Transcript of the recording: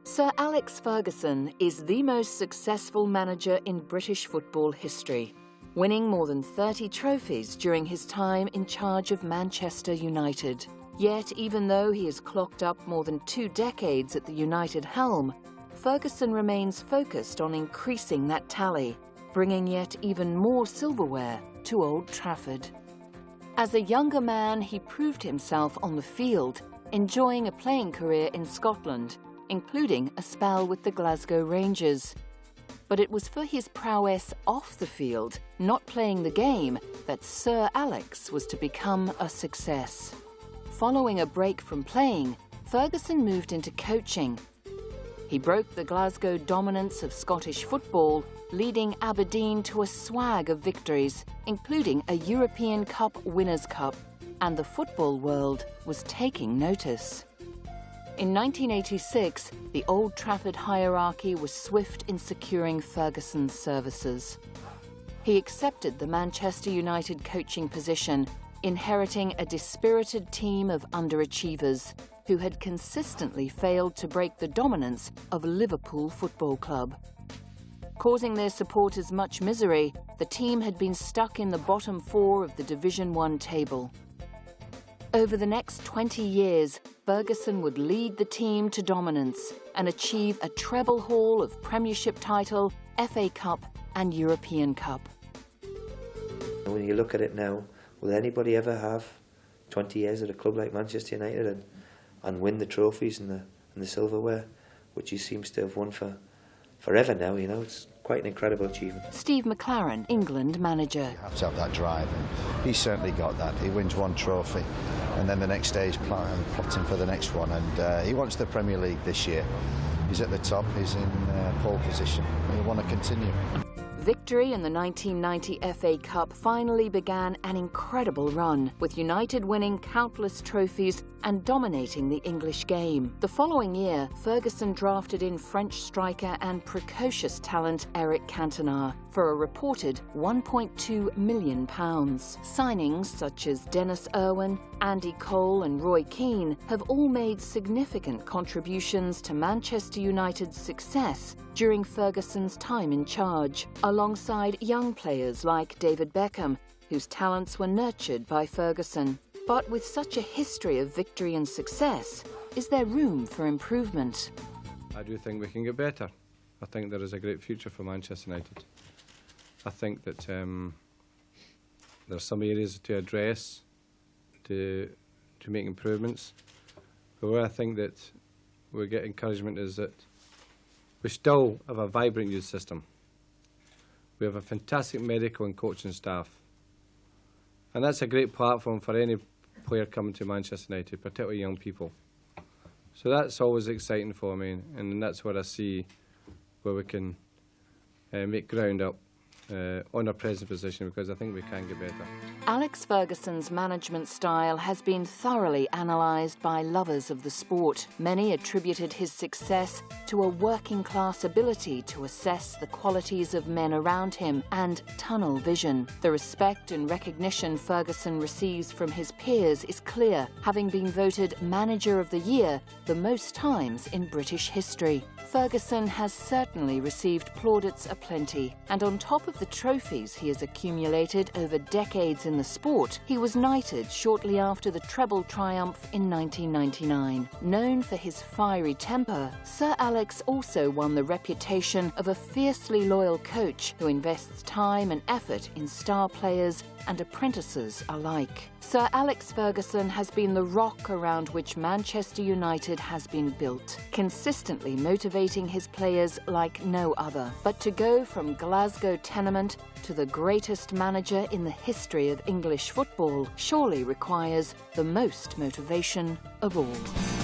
Sir Alex Ferguson is the most successful manager in British football history, winning more than 30 trophies during his time in charge of Manchester United. Yet, even though he has clocked up more than 2 decades at the United helm, Ferguson remains focused on increasing that tally, bringing yet even more silverware to Old Trafford. As a younger man, he proved himself on the field, enjoying a playing career in Scotland, including a spell with the Glasgow Rangers. But it was for his prowess off the field, not playing the game, that Sir Alex was to become a success. Following a break from playing, Ferguson moved into coaching. He broke the Glasgow dominance of Scottish football, leading Aberdeen to a swag of victories, including a European Cup Winners' Cup, and the football world was taking notice. In 1986, the Old Trafford hierarchy was swift in securing Ferguson's services. He accepted the Manchester United coaching position, inheriting a dispirited team of underachievers who had consistently failed to break the dominance of Liverpool Football Club. Causing their supporters much misery, the team had been stuck in the bottom 4 of the Division 1 table. Over the next 20 years, Ferguson would lead the team to dominance and achieve a treble haul of Premiership title, FA Cup and European Cup. When you look at it now, will anybody ever have 20 years at a club like Manchester United and win the trophies and the silverware, which he seems to have won for forever now? You know, it's quite an incredible achievement. Steve McLaren, England manager. You have to have that drive, and he's certainly got that. He wins one trophy, and then the next day he's plotting for the next one, and he wants the Premier League this year. He's at the top, he's in pole position. He'll want to continue. Victory in the 1990 FA Cup finally began an incredible run, with United winning countless trophies and dominating the English game. The following year, Ferguson drafted in French striker and precocious talent Eric Cantona for a reported £1.2 million. Signings such as Dennis Irwin, Andy Cole and Roy Keane have all made significant contributions to Manchester United's success during Ferguson's time in charge, alongside young players like David Beckham, whose talents were nurtured by Ferguson. But with such a history of victory and success, is there room for improvement? I do think we can get better. I think there is a great future for Manchester United. I think that there are some areas to address, to make improvements. But where I think that we get encouragement is that we still have a vibrant youth system. We have a fantastic medical and coaching staff. And that's a great platform for any player coming to Manchester United, particularly young people. So that's always exciting for me, and that's what I see where we can make ground up on our present position, because I think we can get better. Alex Ferguson's management style has been thoroughly analysed by lovers of the sport. Many attributed his success to a working-class ability to assess the qualities of men around him and tunnel vision. The respect and recognition Ferguson receives from his peers is clear, having been voted Manager of the Year the most times in British history. Ferguson has certainly received plaudits aplenty, and on top of the trophies he has accumulated over decades in the sport, he was knighted shortly after the treble triumph in 1999. Known for his fiery temper, Sir Alex also won the reputation of a fiercely loyal coach who invests time and effort in star players and apprentices alike. Sir Alex Ferguson has been the rock around which Manchester United has been built, consistently motivating his players like no other. But to go from Glasgow tenement to the greatest manager in the history of English football surely requires the most motivation of all.